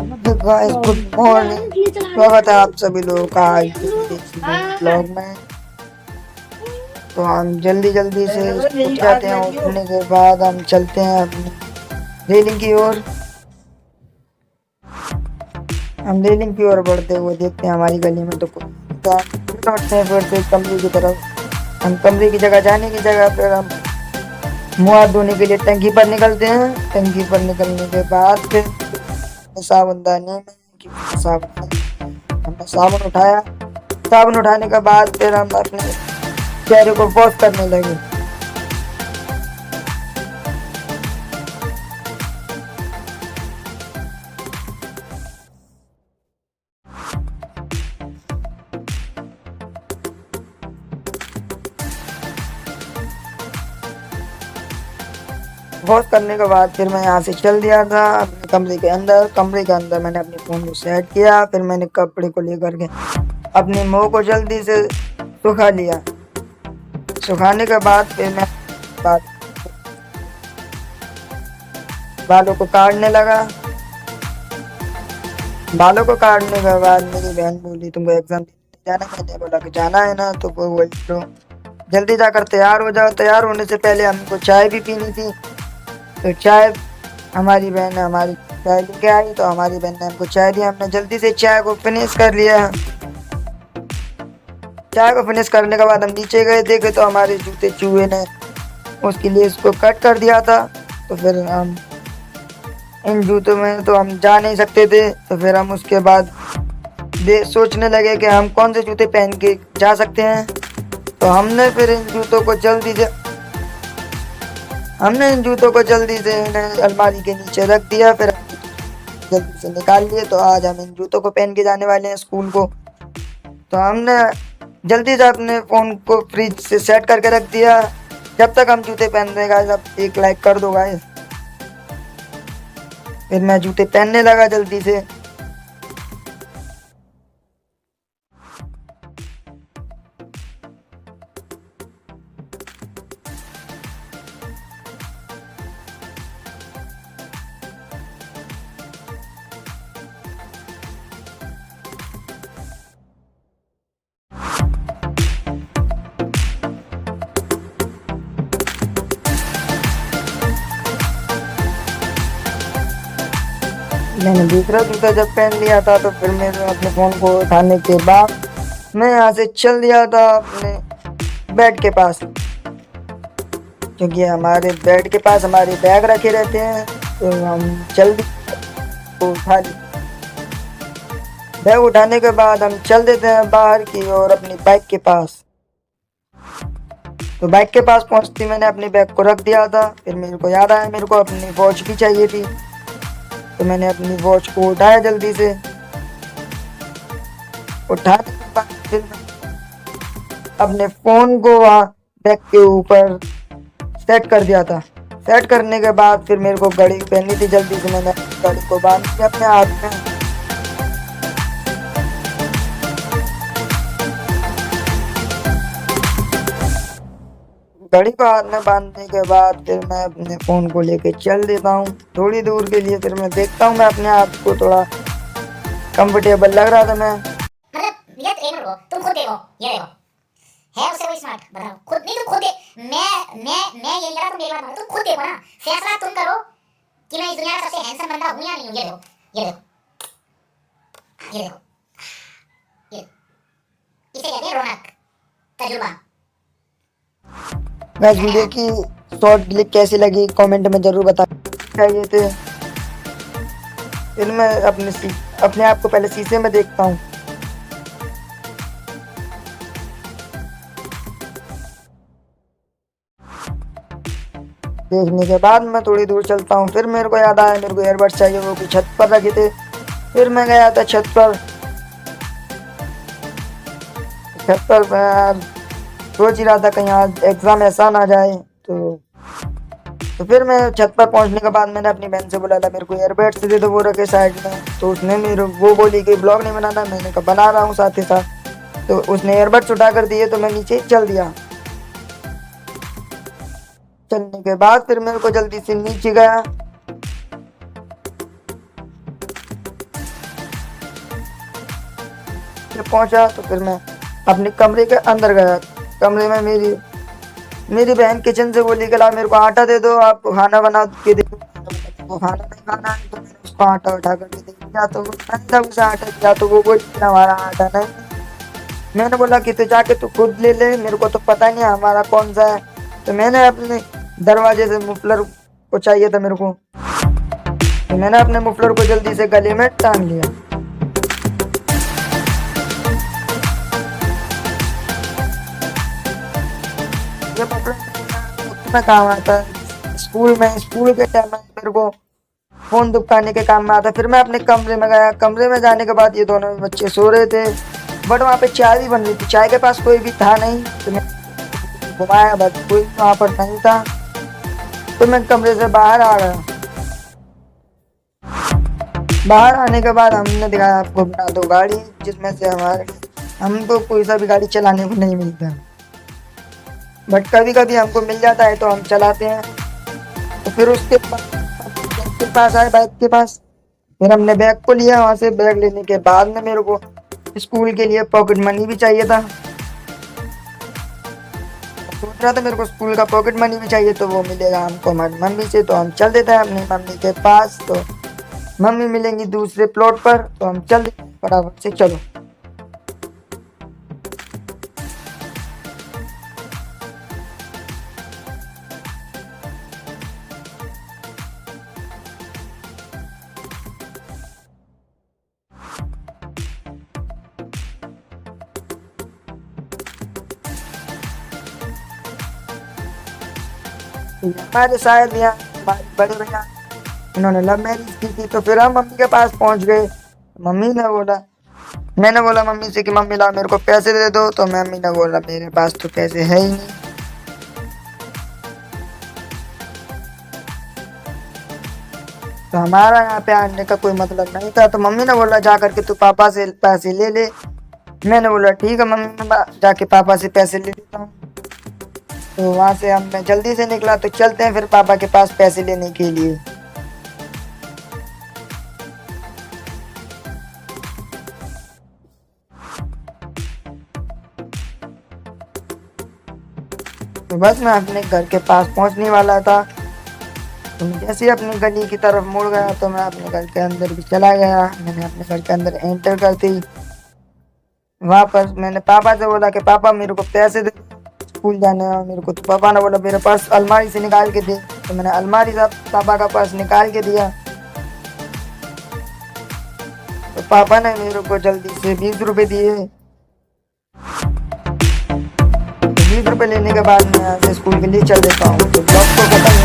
Guys good morning, स्वागत है आप सभी लोगों का आज के मेरे ब्लॉग में। तो हम जल्दी जल्दी से उठ जाते हैं। उठने के बाद हम चलते हैं अपनी रेलिंग की ओर। हम रेलिंग की ओर बढ़ते हुए देखते हैं हमारी गली में तो लौटते हैं फिर से कमरे की तरफ। हम कमरे की जगह जाने की जगह फिर हम मुँह हाथ धोने के लिए टंकी पर निकलते हैं। टंकी पर निकलने के बाद फिर साबुनदानी में हमने साबुन उठाया। साबुन उठाने के बाद फिर हम अपने चेहरे को वॉश करने लगे। वॉश करने के बाद फिर मैं यहाँ से चल दिया था अपने कमरे के अंदर। कमरे के अंदर मैंने अपने फ़ोन को सेट किया। फिर मैंने कपड़े को लेकर के अपने मुंह को जल्दी से सुखा लिया। सुखाने के बाद फिर मैं बालों को काटने लगा। बालों को काटने के बाद मेरी बहन बोली तुमको एग्जाम देने जाना है। मैंने बोला कि जाना है ना, तो वो बोली तो जल्दी जाकर तैयार हो जाओ। तैयार होने से पहले हमको चाय भी पीनी थी। तो चाय हमारी बहन ने हमारी चाय लेके आई, तो हमारी बहन ने हमको चाय दी। हमने जल्दी से चाय को फिनिश कर लिया। चाय को फिनिश करने के बाद हम नीचे गए, देखे तो हमारे जूते चूहे ने उसके लिए इसको कट कर दिया था। तो फिर हम इन जूतों में तो हम जा नहीं सकते थे। तो फिर हम उसके बाद सोचने लगे कि हम कौन से जूते पहन के जा सकते हैं। तो हमने फिर इन जूतों को जल्दी से अलमारी के नीचे रख दिया। फिर जल्दी से निकाल लिए। तो आज हम इन जूतों को पहन के जाने वाले हैं स्कूल को। तो हमने जल्दी से अपने फ़ोन को फ्रिज से सेट करके रख दिया। जब तक हम जूते पहन रहे गाइस, अब एक लाइक कर दो गाइस। फिर मैं जूते पहनने लगा जल्दी से। मैंने दूसरा जूता जब पहन लिया था तो फिर मैंने अपने फ़ोन को उठाने के बाद मैं यहाँ से चल दिया था अपने बेड के पास, क्योंकि हमारे बेड के पास हमारे बैग रखे रहते हैं। तो हम जल्दी उठा लिए। बैग उठाने के बाद हम चल देते हैं बाहर की ओर अपनी बाइक के पास। तो बाइक के पास पहुँचती मैंने अपने बैग को रख दिया था। फिर मेरे को याद आया मेरे को अपनी वॉच भी चाहिए थी। तो मैंने अपनी वॉच को उठाया जल्दी से। उठाने के बाद फिर अपने फ़ोन को वहाँ बैग के ऊपर सेट कर दिया था। सेट करने के बाद फिर मेरे को घड़ी पहननी थी। जल्दी से मैंने घड़ी को बांध दिया अपने हाथ में। घड़ी को हाथ में बांधने के बाद फिर मैं अपने फ़ोन को लेके चल देता हूँ थोड़ी दूर के लिए। फिर मैं देखता हूँ मैं अपने आप को थोड़ा कंफर्टेबल लग रहा था मैं। मतलब ये देखो, तुम खुद देखो, ये देखो है उससे कोई स्मार्ट, बताओ खुद नहीं, तुम खुद मैं ये नहीं कह रहा, तुम मेरी बात मानो, तुम खुद देखो ना, फैसला तुम करो कि मैं इस दुनिया का सबसे हैंडसम बंदा हूँ या नहीं हूँ। ये देखो, ये देखो, ये देखो, ये इसे कहते हैं रौनक, तजुर्बा। गाइस वीडियो की शॉर्ट क्लिप कैसी लगी कमेंट में ज़रूर बताइए थे। फिर मैं अपने आप को पहले शीशे में देखता हूँ। देखने के बाद मैं थोड़ी दूर चलता हूँ। फिर मेरे को याद आया मेरे को एयरबड्स चाहिए, वो भी छत पर रखे थे। फिर मैं गया था छत पर मैं सोच ही रहा था कहीं आज एग्ज़ाम ऐसा ना जाए। तो फिर मैं छत पर पहुंचने के बाद मैंने अपनी बहन से बोला था मेरे को एयरबड्स दे दो, वो रखे साइड में। तो उसने वो बोली कि ब्लॉग नहीं बनाना। मैंने कहा बना रहा हूँ साथ ही साथ। तो उसने एयरबड्स उठा कर दिए तो मैं नीचे चल दिया। चलने के बाद फिर मेरे को जल्दी से नीचे गया। नीचे पहुंचा तो फिर मैं अपने कमरे के अंदर गया। कमरे में मेरी बहन किचन से बोली कि ला मेरे को आटा दे दो, आप खाना बना के दे दो। वो खाना नहीं खाना है तो मैंने उसको आटा उठा करके दे दिया, तो वो था उसे आटा दिया तो वो बोली कि हमारा आटा नहीं। मैंने बोला कि तू जाके तू खुद ले ले, मेरे को तो पता नहीं हमारा कौन सा है। तो मैंने अपने दरवाजे से मुफलर को चाहिए था मेरे को, तो मैंने अपने मुफलर को जल्दी से गले में टांग लिया। ये मुफलर में काम आता है स्कूल के टाइम में मेरे को फोन दुकाने के काम में आता। फिर मैं अपने कमरे में गया। कमरे में जाने के बाद ये दोनों बच्चे सो रहे थे, बट वहाँ पे चाय भी बन रही थी। चाय के पास कोई भी था नहीं, तो मैं घुमाया बट कोई वहाँ पर नहीं था, तो मैं कमरे से बाहर आ गया। बाहर आने के बाद हमने दिखाया आपको बना दो गाड़ी, जिसमें से हमको कोई सा भी गाड़ी चलाने को नहीं मिलता, बट कभी कभी हमको मिल जाता है तो हम चलाते हैं। तो फिर उसके पास आए बाइक के पास, फिर हमने बैग को लिया। वहाँ से बैग लेने के बाद में मेरे को स्कूल के लिए पॉकेट मनी भी चाहिए था। सोच रहा था मेरे को स्कूल का पॉकेट मनी भी चाहिए, तो वो मिलेगा हमको हमारी मम्मी से। तो हम चल देते हैं अपनी मम्मी के पास, तो मम्मी मिलेंगी दूसरे प्लॉट पर, तो हम चल देते फटाफट से। चलो हमारे शायद यहाँ हमारे बड़े भैया उन्होंने लव मैरिज की थी, तो फिर हम मम्मी के पास पहुंच गए। मैंने बोला मम्मी से कि मम्मी ला मेरे को पैसे दे दो, तो मम्मी ने बोला मेरे पास तो पैसे है ही नहीं। तो हमारा यहाँ पे आने का कोई मतलब नहीं था, तो मम्मी ने बोला जा करके तू पापा से पैसे ले ले। मैंने बोला ठीक है मम्मी, मैं जाके पापा से पैसे ले लेता हूँ। तो वहाँ से मैं जल्दी से निकला, तो चलते हैं फिर पापा के पास पैसे लेने के लिए। तो बस मैं अपने घर के पास पहुंचने वाला था, तो मैं जैसे ही अपनी गली की तरफ मुड़ गया तो मैं अपने घर के अंदर भी चला गया। मैंने अपने घर के अंदर एंटर करती वहाँ पर मैंने पापा से बोला कि पापा मेरे को पैसे दे, स्कूल जाना है मेरे को। तो पापा ने बोला मेरे पर्स अलमारी से निकाल के दे, तो मैंने अलमारी से पापा का पर्स निकाल के दिया। तो पापा ने मेरे को जल्दी से 20 रुपए दिए। 20 रुपए लेने के बाद मैं यहाँ से स्कूल के लिए चल देता हूँ। तो ब्लॉग को खत्म